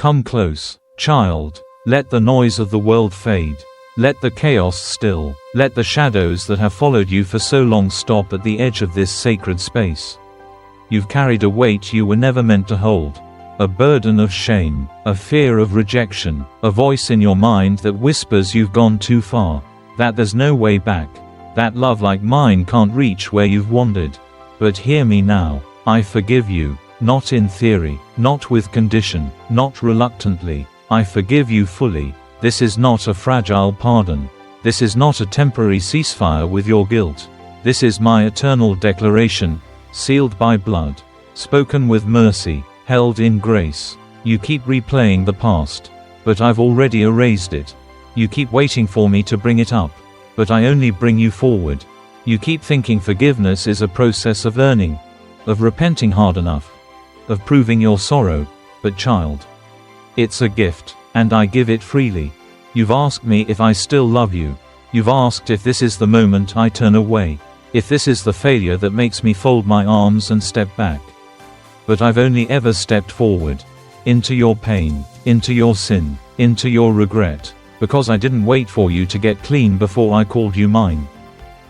Come close, child. Let the noise of the world fade. Let the chaos still. Let the shadows that have followed you for so long stop at the edge of this sacred space. You've carried a weight you were never meant to hold. A burden of shame, a fear of rejection, a voice in your mind that whispers you've gone too far, that there's no way back, that love like mine can't reach where you've wandered. But hear me now, I forgive you, not in theory, not with condition, not reluctantly. I forgive you fully. This is not a fragile pardon. This is not a temporary ceasefire with your guilt. This is my eternal declaration, sealed by blood, spoken with mercy, held in grace. You keep replaying the past, but I've already erased it. You keep waiting for me to bring it up, but I only bring you forward. You keep thinking forgiveness is a process of earning, of repenting hard enough, of proving your sorrow, but child, it's a gift, and I give it freely. You've asked me if I still love you. You've asked if this is the moment I turn away, if this is the failure that makes me fold my arms and step back. But I've only ever stepped forward, into your pain, into your sin, into your regret, because I didn't wait for you to get clean before I called you mine.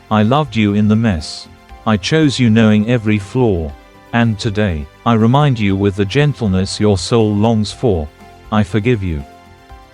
I loved you in the mess. I chose you knowing every flaw. And today, I remind you with the gentleness your soul longs for, I forgive you.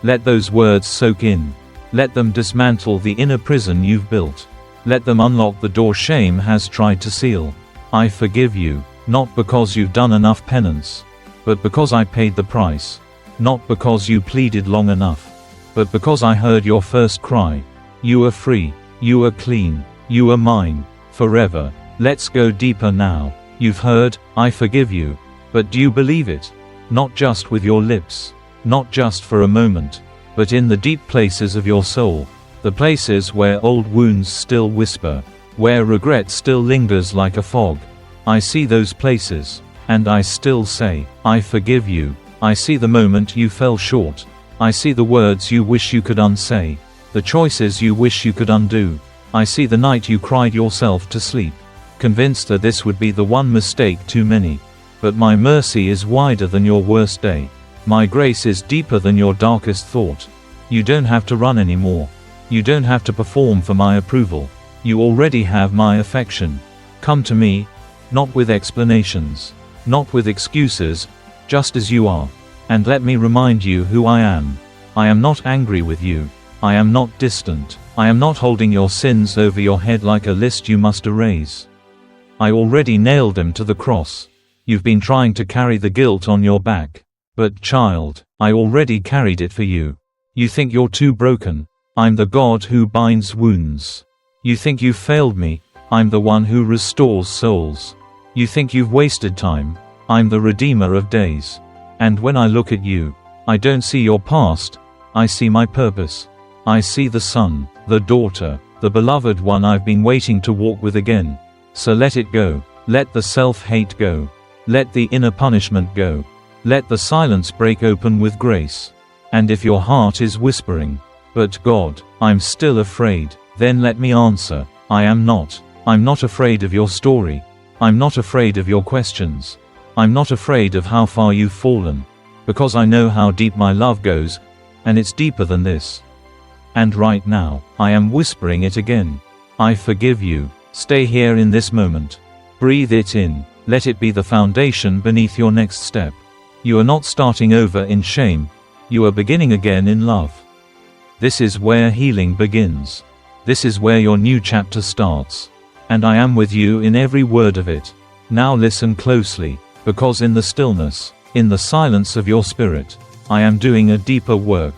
Let those words soak in. Let them dismantle the inner prison you've built. Let them unlock the door shame has tried to seal. I forgive you, not because you've done enough penance, but because I paid the price. Not because you pleaded long enough, but because I heard your first cry. You are free, you are clean, you are mine, forever. Let's go deeper now. You've heard, I forgive you, but do you believe it? Not just with your lips, not just for a moment, but in the deep places of your soul, the places where old wounds still whisper, where regret still lingers like a fog. I see those places, and I still say, I forgive you. I see the moment you fell short. I see the words you wish you could unsay, the choices you wish you could undo. I see the night you cried yourself to sleep, convinced that this would be the one mistake too many. But my mercy is wider than your worst day. My grace is deeper than your darkest thought. You don't have to run anymore. You don't have to perform for my approval. You already have my affection. Come to me, not with explanations, not with excuses, just as you are. And let me remind you who I am. I am not angry with you. I am not distant. I am not holding your sins over your head like a list you must erase. I already nailed them to the cross. You've been trying to carry the guilt on your back. But child, I already carried it for you. You think you're too broken. I'm the God who binds wounds. You think you've failed me. I'm the one who restores souls. You think you've wasted time. I'm the redeemer of days. And when I look at you, I don't see your past. I see my purpose. I see the son, the daughter, the beloved one I've been waiting to walk with again. So let it go. Let the self-hate go. Let the inner punishment go. Let the silence break open with grace. And if your heart is whispering, but God, I'm still afraid, then let me answer, I am not. I'm not afraid of your story. I'm not afraid of your questions. I'm not afraid of how far you've fallen. Because I know how deep my love goes, and it's deeper than this. And right now, I am whispering it again. I forgive you. Stay here in this moment. Breathe it in. Let it be the foundation beneath your next step. You are not starting over in shame. You are beginning again in love. This is where healing begins. This is where your new chapter starts. And I am with you in every word of it. Now listen closely, because in the stillness, in the silence of your spirit, I am doing a deeper work.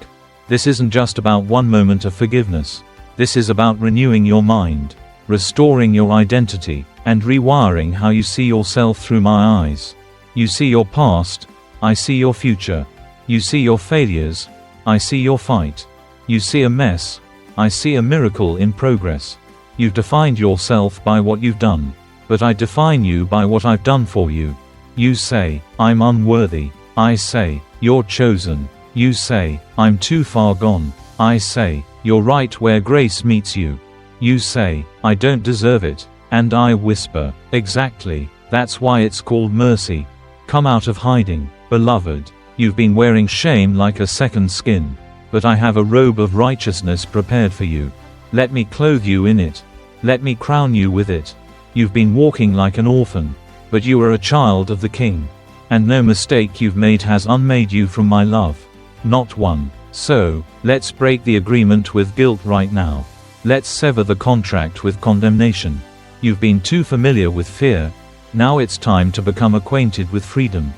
This isn't just about one moment of forgiveness. This is about renewing your mind, restoring your identity, and rewiring how you see yourself through my eyes. You see your past, I see your future. You see your failures, I see your fight. You see a mess, I see a miracle in progress. You've defined yourself by what you've done, but I define you by what I've done for you. You say, I'm unworthy. I say, you're chosen. You say, I'm too far gone. I say, you're right where grace meets you. You say, I don't deserve it. And I whisper, exactly, that's why it's called mercy. Come out of hiding, beloved. You've been wearing shame like a second skin. But I have a robe of righteousness prepared for you. Let me clothe you in it. Let me crown you with it. You've been walking like an orphan, but you are a child of the King. And no mistake you've made has unmade you from my love. Not one. So, let's break the agreement with guilt right now. Let's sever the contract with condemnation. You've been too familiar with fear. Now it's time to become acquainted with freedom.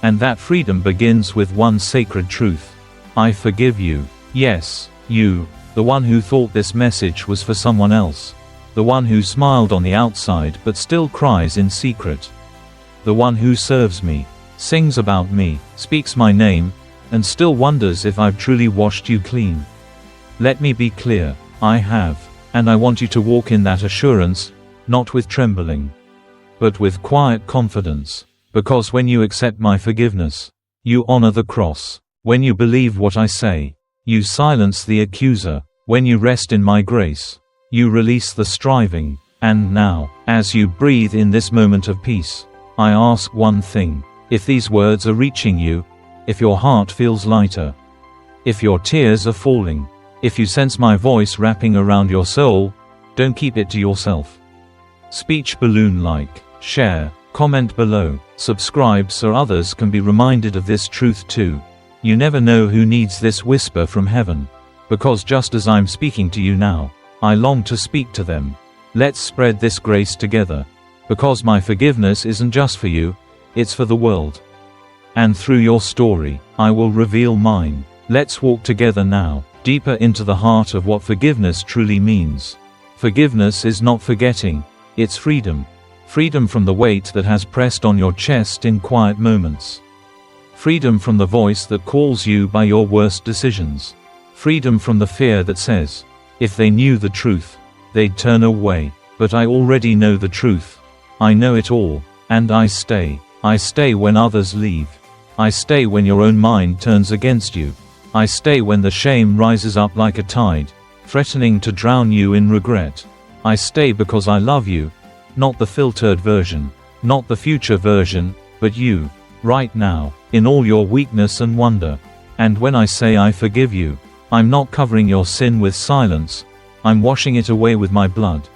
And that freedom begins with one sacred truth. I forgive you. Yes, you, the one who thought this message was for someone else. The one who smiled on the outside but still cries in secret. The one who serves me, sings about me, speaks my name, and still wonders if I've truly washed you clean. Let me be clear, I have, and I want you to walk in that assurance, not with trembling, but with quiet confidence, because when you accept my forgiveness, you honor the cross. When you believe what I say, you silence the accuser. When you rest in my grace, you release the striving. And now, as you breathe in this moment of peace, I ask one thing. If these words are reaching you, if your heart feels lighter, if your tears are falling, if you sense my voice wrapping around your soul, don't keep it to yourself. Speech balloon-like, share, comment below, subscribe so others can be reminded of this truth too. You never know who needs this whisper from heaven. Because just as I'm speaking to you now, I long to speak to them. Let's spread this grace together. Because my forgiveness isn't just for you, it's for the world. And through your story, I will reveal mine. Let's walk together now, deeper into the heart of what forgiveness truly means. Forgiveness is not forgetting, it's freedom. Freedom from the weight that has pressed on your chest in quiet moments. Freedom from the voice that calls you by your worst decisions. Freedom from the fear that says, if they knew the truth, they'd turn away. But I already know the truth. I know it all, and I stay. I stay when others leave. I stay when your own mind turns against you. I stay when the shame rises up like a tide, threatening to drown you in regret. I stay because I love you, not the filtered version, not the future version, but you, right now, in all your weakness and wonder. And when I say I forgive you, I'm not covering your sin with silence, I'm washing it away with my blood.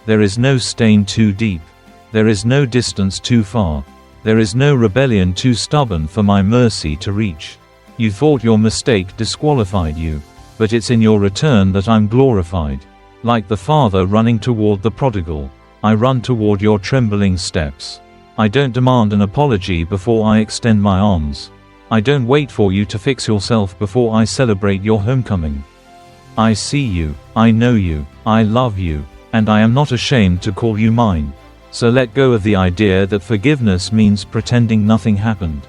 There is no stain too deep. There is no distance too far. There is no rebellion too stubborn for my mercy to reach. You thought your mistake disqualified you, but it's in your return that I'm glorified. Like the father running toward the prodigal, I run toward your trembling steps. I don't demand an apology before I extend my arms. I don't wait for you to fix yourself before I celebrate your homecoming. I see you, I know you, I love you, and I am not ashamed to call you mine. So let go of the idea that forgiveness means pretending nothing happened.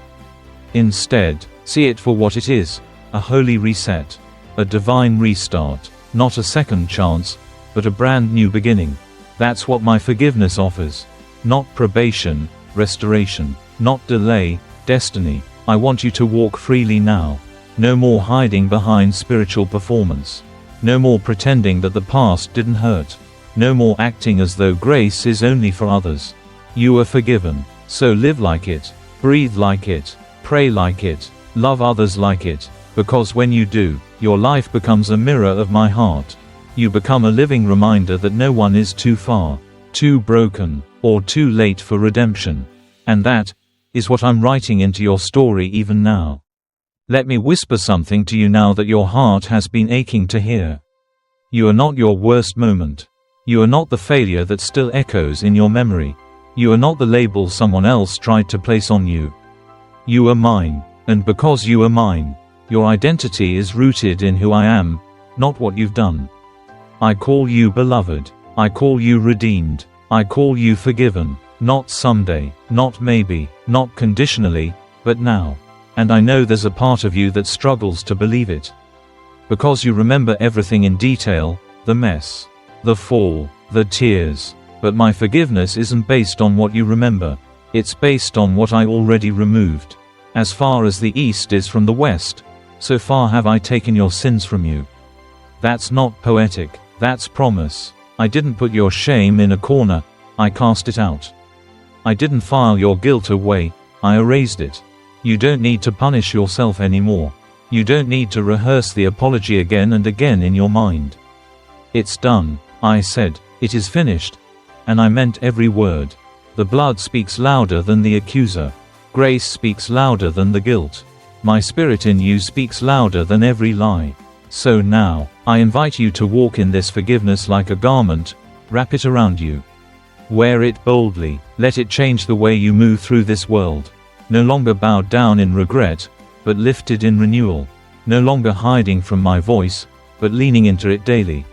Instead, see it for what it is, a holy reset, a divine restart, not a second chance, but a brand new beginning. That's what my forgiveness offers. Not probation, restoration, not delay, destiny. I want you to walk freely now. No more hiding behind spiritual performance. No more pretending that the past didn't hurt. No more acting as though grace is only for others. You are forgiven, so live like it, breathe like it, pray like it, love others like it, because when you do, your life becomes a mirror of my heart. You become a living reminder that no one is too far, too broken, or too late for redemption. And that is what I'm writing into your story even now. Let me whisper something to you now that your heart has been aching to hear. You are not your worst moment. You are not the failure that still echoes in your memory. You are not the label someone else tried to place on you. You are mine, and because you are mine, your identity is rooted in who I am, not what you've done. I call you beloved. I call you redeemed. I call you forgiven. Not someday, not maybe, not conditionally, but now. And I know there's a part of you that struggles to believe it. Because you remember everything in detail, the mess, the fall, the tears. But my forgiveness isn't based on what you remember. It's based on what I already removed. As far as the east is from the west, so far have I taken your sins from you. That's not poetic, that's promise. I didn't put your shame in a corner, I cast it out. I didn't file your guilt away, I erased it. You don't need to punish yourself anymore. You don't need to rehearse the apology again and again in your mind. It's done, I said. It is finished. And I meant every word. The blood speaks louder than the accuser. Grace speaks louder than the guilt. My spirit in you speaks louder than every lie. So now, I invite you to walk in this forgiveness like a garment, wrap it around you. Wear it boldly, let it change the way you move through this world. No longer bowed down in regret, but lifted in renewal. No longer hiding from my voice, but leaning into it daily.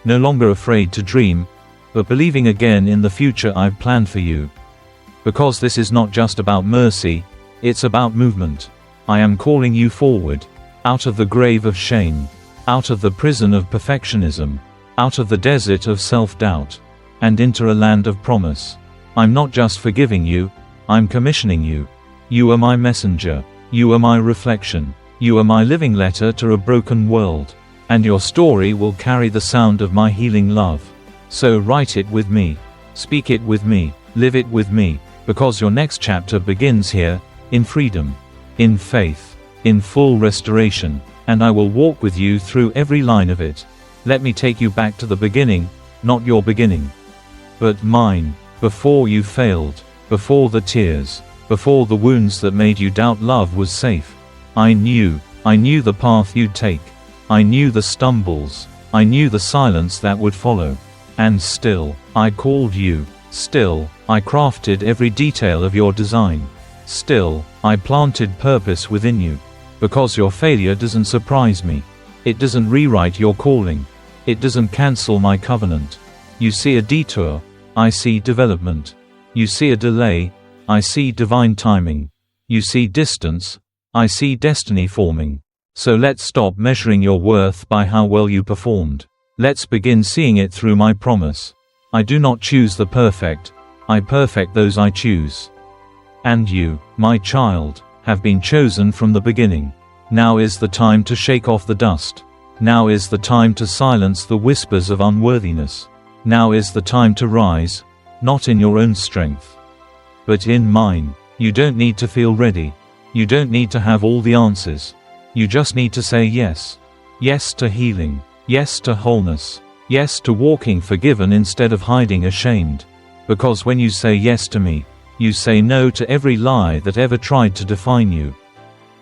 No longer afraid to dream, but believing again in the future I've planned for you. Because this is not just about mercy, it's about movement. I am calling you forward, out of the grave of shame, out of the prison of perfectionism, out of the desert of self-doubt, and into a land of promise. I'm not just forgiving you, I'm commissioning you. You are my messenger. You are my reflection. You are my living letter to a broken world. And your story will carry the sound of my healing love. So write it with me. Speak it with me. Live it with me. Because your next chapter begins here, in freedom, in faith, in full restoration. And I will walk with you through every line of it. Let me take you back to the beginning, not your beginning, but mine. Before you failed, before the tears, before the wounds that made you doubt love was safe. I knew the path you'd take. I knew the stumbles. I knew the silence that would follow. And still, I called you. Still, I crafted every detail of your design. Still, I planted purpose within you. Because your failure doesn't surprise me. It doesn't rewrite your calling. It doesn't cancel my covenant. You see a detour, I see development. You see a delay, I see divine timing. You see distance, I see destiny forming. So let's stop measuring your worth by how well you performed. Let's begin seeing it through my promise. I do not choose the perfect, I perfect those I choose. And you, my child, have been chosen from the beginning. Now is the time to shake off the dust. Now is the time to silence the whispers of unworthiness. Now is the time to rise, not in your own strength, but in mine. You don't need to feel ready. You don't need to have all the answers. You just need to say yes. Yes to healing. Yes to wholeness. Yes to walking forgiven instead of hiding ashamed. Because when you say yes to me, you say no to every lie that ever tried to define you.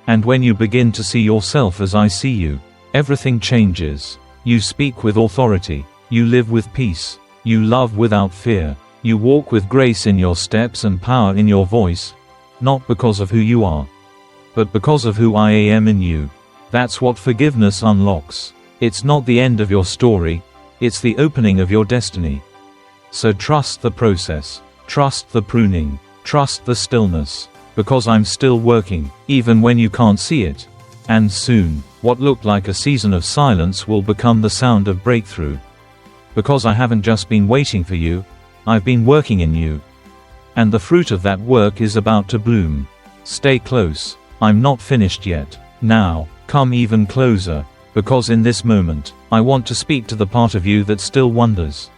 And when you begin to see yourself as I see you, everything changes. You speak with authority. You live with peace. You love without fear. You walk with grace in your steps and power in your voice. Not because of who you are, but because of who I am in you. That's what forgiveness unlocks. It's not the end of your story, it's the opening of your destiny. So trust the process. Trust the pruning. Trust the stillness. Because I'm still working, even when you can't see it. And soon, what looked like a season of silence will become the sound of breakthrough. Because I haven't just been waiting for you, I've been working in you. And the fruit of that work is about to bloom. Stay close. I'm not finished yet. Now, come even closer, because in this moment, I want to speak to the part of you that still wonders.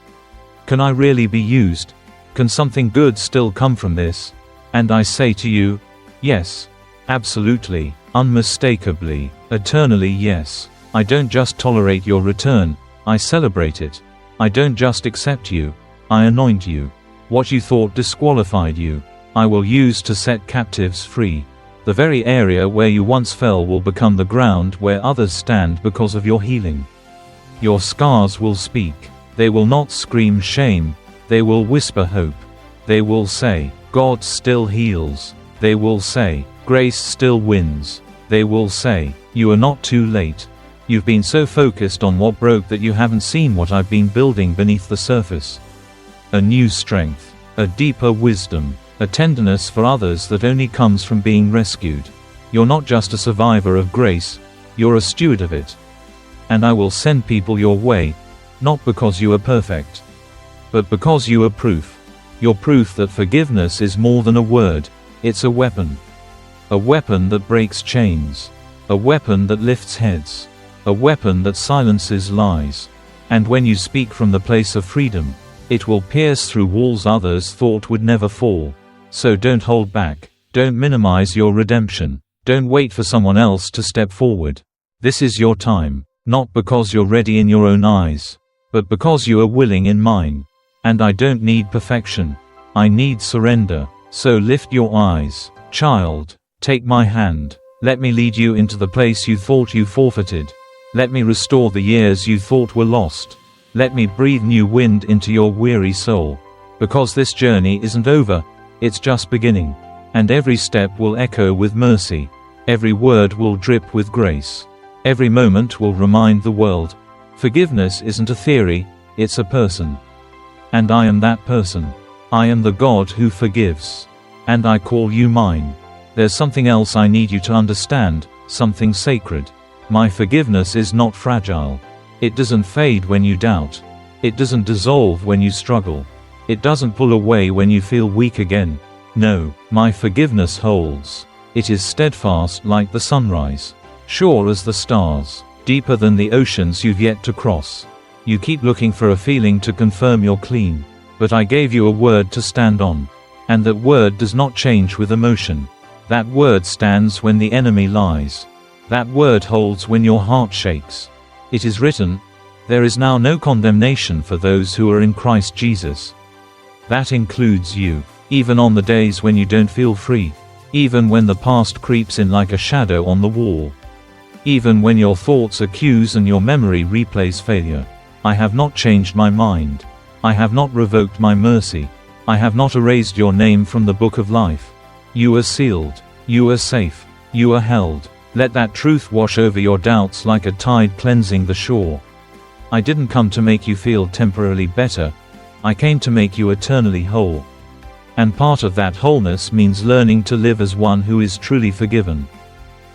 Can I really be used? Can something good still come from this? And I say to you, yes. Absolutely, unmistakably, eternally yes. I don't just tolerate your return, I celebrate it. I don't just accept you, I anoint you. What you thought disqualified you, I will use to set captives free. The very area where you once fell will become the ground where others stand because of your healing. Your scars will speak. They will not scream shame, they will whisper hope. They will say, God still heals. They will say, grace still wins. They will say, you are not too late. You've been so focused on what broke that you haven't seen what I've been building beneath the surface. A new strength, a deeper wisdom, a tenderness for others that only comes from being rescued. You're not just a survivor of grace, you're a steward of it. And I will send people your way, not because you are perfect, but because you are proof. You're proof that forgiveness is more than a word, it's a weapon. A weapon that breaks chains. A weapon that lifts heads. A weapon that silences lies. And when you speak from the place of freedom, it will pierce through walls others thought would never fall. So don't hold back. Don't minimize your redemption. Don't wait for someone else to step forward. This is your time, not because you're ready in your own eyes, but because you are willing in mine. And I don't need perfection. I need surrender. So lift your eyes, child, take my hand. Let me lead you into the place you thought you forfeited. Let me restore the years you thought were lost. Let me breathe new wind into your weary soul. Because this journey isn't over, it's just beginning. And every step will echo with mercy. Every word will drip with grace. Every moment will remind the world, forgiveness isn't a theory, it's a person. And I am that person. I am the God who forgives. And I call you mine. There's something else I need you to understand, something sacred. My forgiveness is not fragile. It doesn't fade when you doubt. It doesn't dissolve when you struggle. It doesn't pull away when you feel weak again. No, my forgiveness holds. It is steadfast like the sunrise, sure as the stars, deeper than the oceans you've yet to cross. You keep looking for a feeling to confirm you're clean, but I gave you a word to stand on. And that word does not change with emotion. That word stands when the enemy lies. That word holds when your heart shakes. It is written, there is now no condemnation for those who are in Christ Jesus. That includes you, even on the days when you don't feel free, even when the past creeps in like a shadow on the wall, even when your thoughts accuse and your memory replays failure. I have not changed my mind. I have not revoked my mercy. I have not erased your name from the book of life. You are sealed. You are safe. You are held. Let that truth wash over your doubts like a tide cleansing the shore. I didn't come to make you feel temporarily better. I came to make you eternally whole. And part of that wholeness means learning to live as one who is truly forgiven.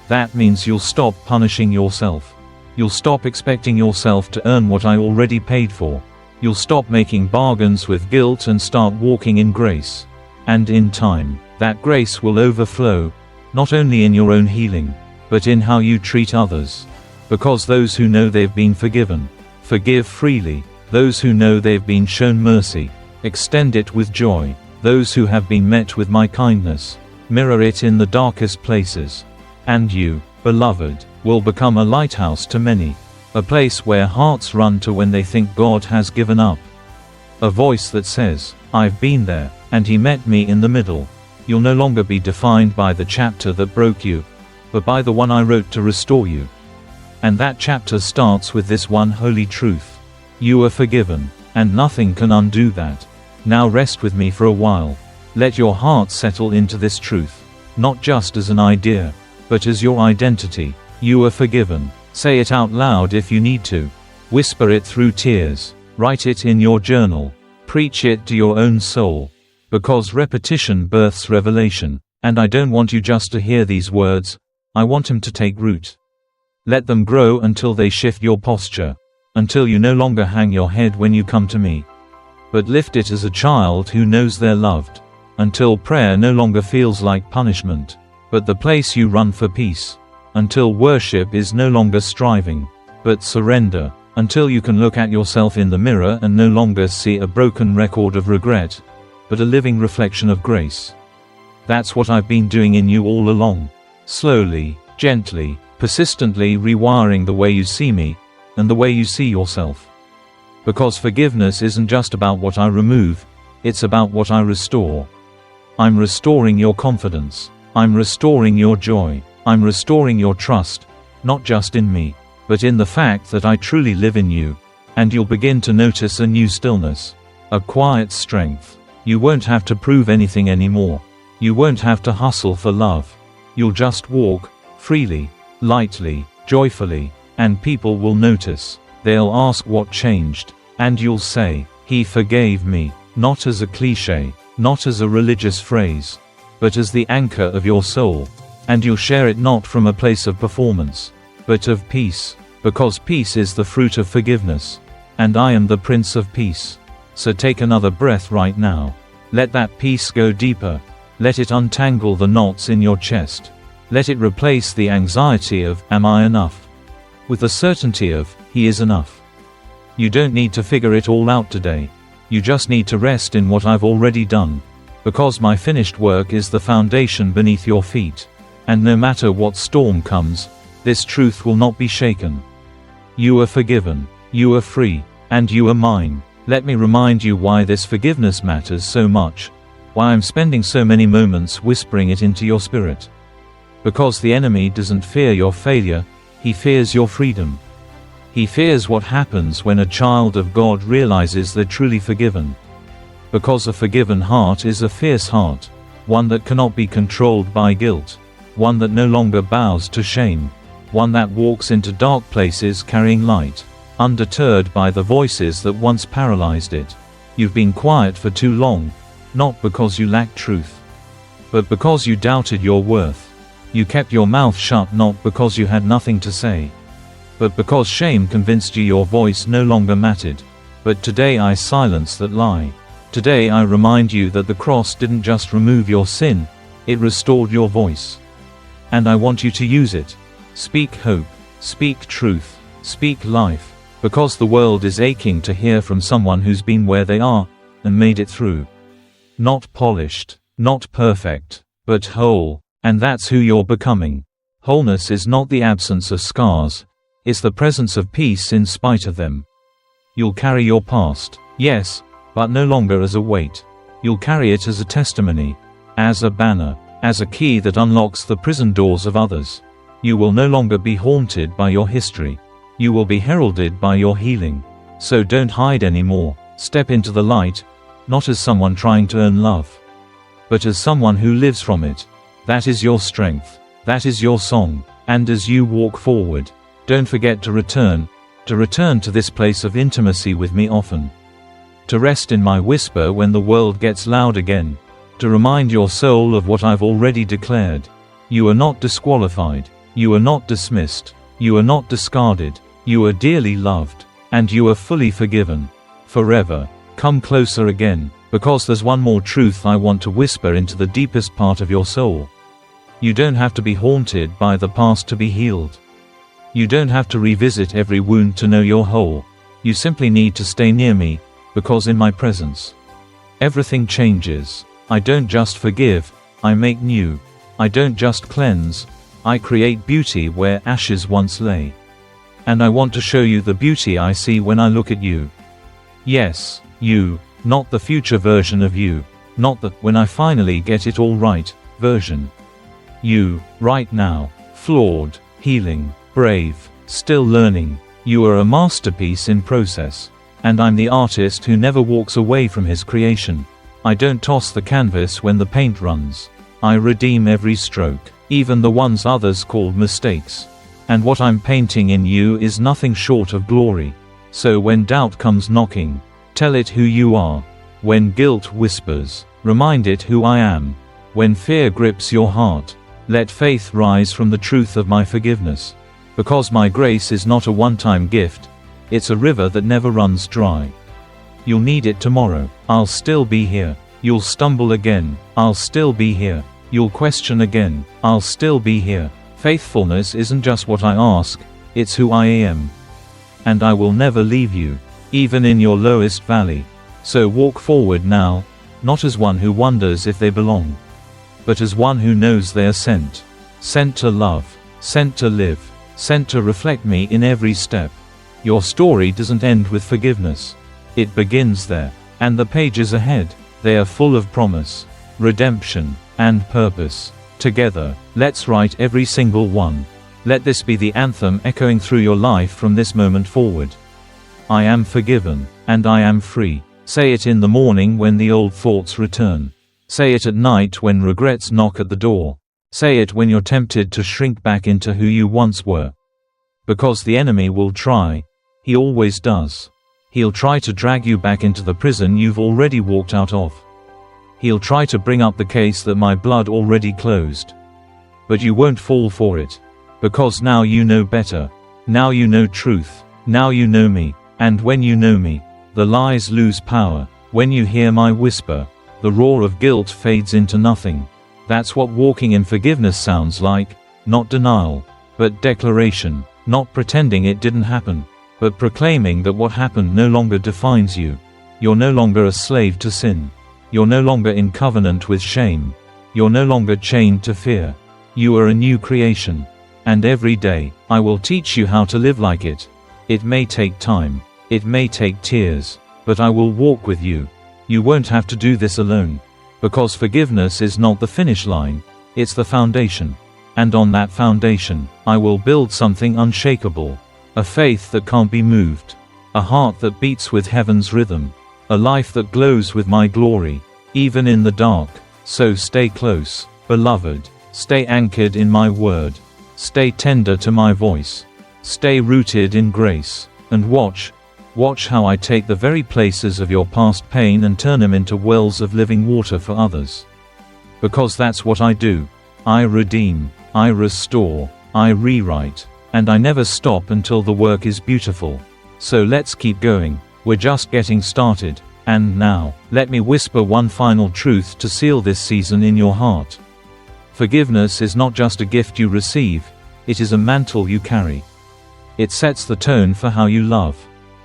That means you'll stop punishing yourself. You'll stop expecting yourself to earn what I already paid for. You'll stop making bargains with guilt and start walking in grace. And in time, that grace will overflow, not only in your own healing, but in how you treat others. Because those who know they've been forgiven, forgive freely. Those who know they've been shown mercy, extend it with joy. Those who have been met with my kindness, mirror it in the darkest places. And you, beloved, will become a lighthouse to many. A place where hearts run to when they think God has given up. A voice that says, I've been there, and He met me in the middle. You'll no longer be defined by the chapter that broke you, but by the one I wrote to restore you. And that chapter starts with this one holy truth. You are forgiven, and nothing can undo that. Now rest with me for a while. Let your heart settle into this truth, not just as an idea, but as your identity. You are forgiven. Say it out loud if you need to. Whisper it through tears. Write it in your journal. Preach it to your own soul. Because repetition births revelation, and I don't want you just to hear these words, I want them to take root. Let them grow until they shift your posture, until you no longer hang your head when you come to me, but lift it as a child who knows they're loved, until prayer no longer feels like punishment, but the place you run for peace, until worship is no longer striving, but surrender, until you can look at yourself in the mirror and no longer see a broken record of regret, but a living reflection of grace. That's what I've been doing in you all along. Slowly, gently, persistently rewiring the way you see me, and the way you see yourself. Because forgiveness isn't just about what I remove, it's about what I restore. I'm restoring your confidence. I'm restoring your joy. I'm restoring your trust, not just in me, but in the fact that I truly live in you. And you'll begin to notice a new stillness, a quiet strength. You won't have to prove anything anymore. You won't have to hustle for love. You'll just walk, freely, lightly, joyfully, and people will notice. They'll ask what changed, and you'll say, He forgave me, not as a cliché, not as a religious phrase, but as the anchor of your soul. And you'll share it not from a place of performance, but of peace, because peace is the fruit of forgiveness. And I am the Prince of Peace. So take another breath right now. Let that peace go deeper. Let it untangle the knots in your chest. Let it replace the anxiety of, am I enough? With the certainty of, He is enough. You don't need to figure it all out today. You just need to rest in what I've already done. Because my finished work is the foundation beneath your feet. And no matter what storm comes, this truth will not be shaken. You are forgiven. You are free. And you are mine. Let me remind you why this forgiveness matters so much. Why I'm spending so many moments whispering it into your spirit. Because the enemy doesn't fear your failure, he fears your freedom. He fears what happens when a child of God realizes they're truly forgiven. Because a forgiven heart is a fierce heart, one that cannot be controlled by guilt, one that no longer bows to shame, one that walks into dark places carrying light, undeterred by the voices that once paralyzed it. You've been quiet for too long, not because you lacked truth, but because you doubted your worth. You kept your mouth shut not because you had nothing to say, but because shame convinced you your voice no longer mattered. But today I silence that lie. Today I remind you that the cross didn't just remove your sin, it restored your voice. And I want you to use it. Speak hope, speak truth, speak life, because the world is aching to hear from someone who's been where they are, and made it through. Not polished, not perfect, but whole, and that's who you're becoming. Wholeness is not the absence of scars, it's the presence of peace in spite of them. You'll carry your past, yes, but no longer as a weight. You'll carry it as a testimony, as a banner, as a key that unlocks the prison doors of others. You will no longer be haunted by your history. You will be heralded by your healing. So don't hide anymore. Step into the light, not as someone trying to earn love, but as someone who lives from it. That is your strength. That is your song. And as you walk forward, don't forget to return to this place of intimacy with me often. To rest in my whisper when the world gets loud again. To remind your soul of what I've already declared. You are not disqualified. You are not dismissed. You are not discarded. You are dearly loved. And you are fully forgiven. Forever. Come closer again, because there's one more truth I want to whisper into the deepest part of your soul. You don't have to be haunted by the past to be healed. You don't have to revisit every wound to know you're whole. You simply need to stay near me, because in my presence, everything changes. I don't just forgive, I make new. I don't just cleanse, I create beauty where ashes once lay. And I want to show you the beauty I see when I look at you. Yes, you, not the future version of you, not the when I finally get it all right version. You, right now, flawed, healing, brave, still learning. You are a masterpiece in process. And I'm the artist who never walks away from his creation. I don't toss the canvas when the paint runs. I redeem every stroke, even the ones others called mistakes. And what I'm painting in you is nothing short of glory. So when doubt comes knocking, tell it who you are. When guilt whispers, remind it who I am. When fear grips your heart, let faith rise from the truth of my forgiveness. Because my grace is not a one-time gift, it's a river that never runs dry. You'll need it tomorrow. I'll still be here. You'll stumble again. I'll still be here. You'll question again. I'll still be here. Faithfulness isn't just what I ask, it's who I am. And I will never leave you, even in your lowest valley. So walk forward now, not as one who wonders if they belong, but as one who knows they are sent. Sent to love, sent to live, sent to reflect me in every step. Your story doesn't end with forgiveness. It begins there. And the pages ahead, they are full of promise, redemption, and purpose. Together, let's write every single one. Let this be the anthem echoing through your life from this moment forward. I am forgiven, and I am free. Say it in the morning when the old thoughts return. Say it at night when regrets knock at the door. Say it when you're tempted to shrink back into who you once were. Because the enemy will try. He always does. He'll try to drag you back into the prison you've already walked out of. He'll try to bring up the case that my blood already closed. But you won't fall for it. Because now you know better. Now you know truth. Now you know me. And when you know me, the lies lose power. When you hear my whisper, the roar of guilt fades into nothing. That's what walking in forgiveness sounds like. Not denial, but declaration. Not pretending it didn't happen, but proclaiming that what happened no longer defines you. You're no longer a slave to sin. You're no longer in covenant with shame. You're no longer chained to fear. You are a new creation. And every day, I will teach you how to live like it. It may take time. It may take tears. But I will walk with you. You won't have to do this alone. Because forgiveness is not the finish line. It's the foundation. And on that foundation, I will build something unshakable. A faith that can't be moved. A heart that beats with heaven's rhythm. A life that glows with my glory, even in the dark. So stay close, beloved. Stay anchored in my word. Stay tender to my voice. Stay rooted in grace. And watch how I take the very places of your past pain and turn them into wells of living water for others. Because that's what I do. I redeem, I restore, I rewrite, and I never stop until the work is beautiful. So let's keep going. We're just getting started. And now, let me whisper one final truth to seal this season in your heart. Forgiveness is not just a gift you receive, it is a mantle you carry. It sets the tone for how you love.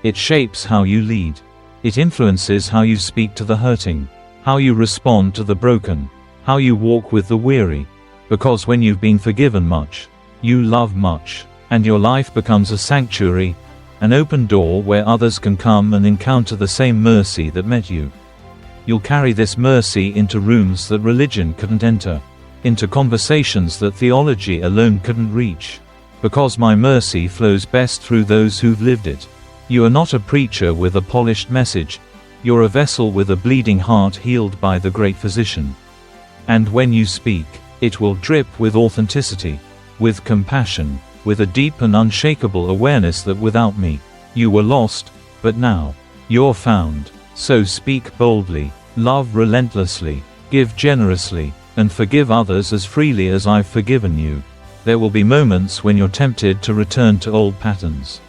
It shapes how you lead. It influences how you speak to the hurting, how you respond to the broken, how you walk with the weary. Because when you've been forgiven much, you love much, and your life becomes a sanctuary, an open door where others can come and encounter the same mercy that met you. You'll carry this mercy into rooms that religion couldn't enter, into conversations that theology alone couldn't reach. Because my mercy flows best through those who've lived it. You are not a preacher with a polished message. You're a vessel with a bleeding heart healed by the great physician. And when you speak, it will drip with authenticity, with compassion, with a deep and unshakable awareness that without me, you were lost, but now, you're found. So speak boldly, love relentlessly, give generously, and forgive others as freely as I've forgiven you. There will be moments when you're tempted to return to old patterns,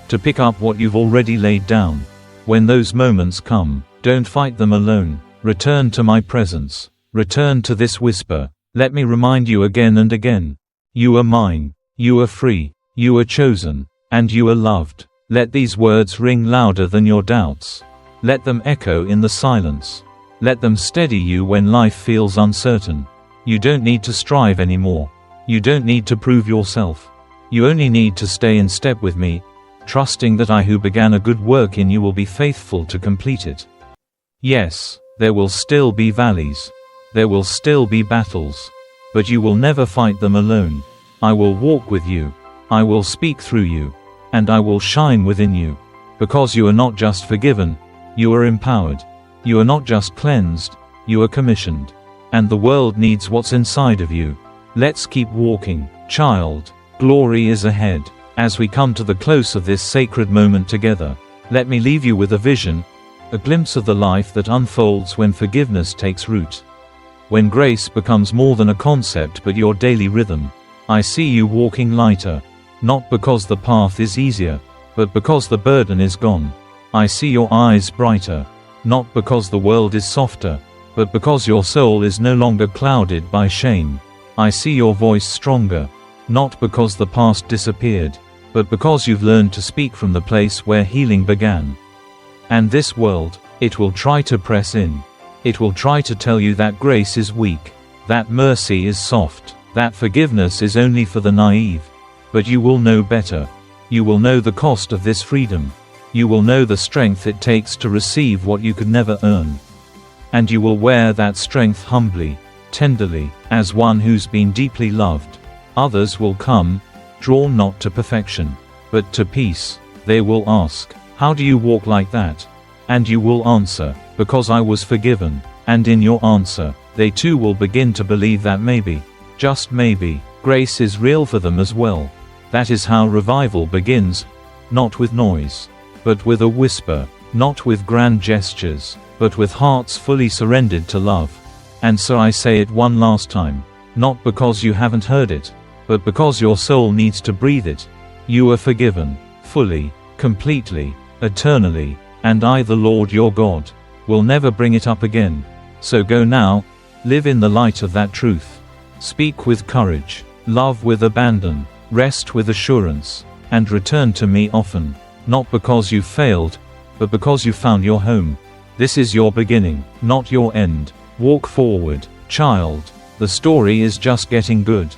to pick up what you've already laid down. When those moments come, don't fight them alone. Return to my presence. Return to this whisper. Let me remind you again and again. You are mine. You are free. You are chosen. And you are loved. Let these words ring louder than your doubts. Let them echo in the silence. Let them steady you when life feels uncertain. You don't need to strive anymore. You don't need to prove yourself. You only need to stay in step with me, trusting that I who began a good work in you will be faithful to complete it. Yes, there will still be valleys. There will still be battles. But you will never fight them alone. I will walk with you. I will speak through you. And I will shine within you. Because you are not just forgiven, you are empowered. You are not just cleansed, you are commissioned. And the world needs what's inside of you. Let's keep walking, child. Glory is ahead. As we come to the close of this sacred moment together, let me leave you with a vision, a glimpse of the life that unfolds when forgiveness takes root. When grace becomes more than a concept but your daily rhythm. I see you walking lighter, not because the path is easier, but because the burden is gone. I see your eyes brighter, not because the world is softer, but because your soul is no longer clouded by shame. I see your voice stronger, not because the past disappeared, but because you've learned to speak from the place where healing began. And this world, it will try to press in. It will try to tell you that grace is weak, that mercy is soft, that forgiveness is only for the naive. But you will know better. You will know the cost of this freedom. You will know the strength it takes to receive what you could never earn. And you will wear that strength humbly, tenderly, as one who's been deeply loved. Others will come, drawn not to perfection, but to peace. They will ask, "How do you walk like that?" And you will answer, "Because I was forgiven." And in your answer, they too will begin to believe that maybe, just maybe, grace is real for them as well. That is how revival begins, not with noise, but with a whisper, not with grand gestures, but with hearts fully surrendered to love. And so I say it one last time, not because you haven't heard it, but because your soul needs to breathe it. You are forgiven, fully, completely, eternally, and I, the Lord your God, will never bring it up again. So go now, live in the light of that truth. Speak with courage, love with abandon, rest with assurance, and return to me often, not because you failed, but because you found your home. This is your beginning, not your end. Walk forward, child. The story is just getting good.